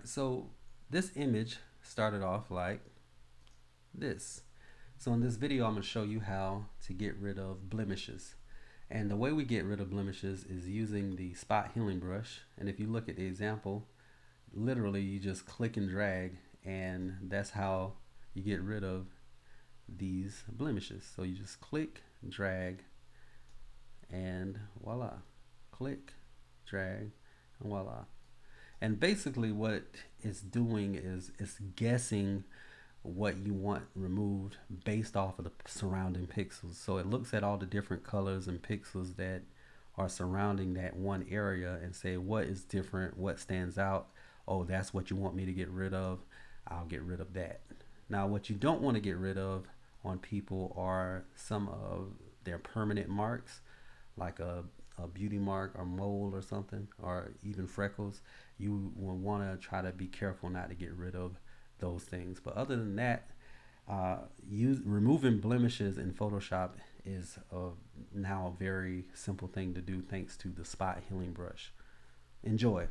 right, so this image started off like this. So in this video, I'm going to show you how to get rid of blemishes. And the way we get rid of blemishes is using the spot healing brush. And if you look at the example, literally you just click and drag, and that's how you get rid of these blemishes. So you just click, drag, and voila. Click, drag, and voila. And basically what it's doing is it's guessing what you want removed based off of the surrounding pixels. So it looks at all the different colors and pixels that are surrounding that one area and say what is different, what stands out. Oh, that's what you want me to get rid of. I'll get rid of that. Now what you don't want to get rid of on people are some of their permanent marks, like a beauty mark or mole or something, or even freckles. You will want to try to be careful not to get rid of those things. But other than that, removing blemishes in Photoshop is now a very simple thing to do thanks to the spot healing brush. Enjoy.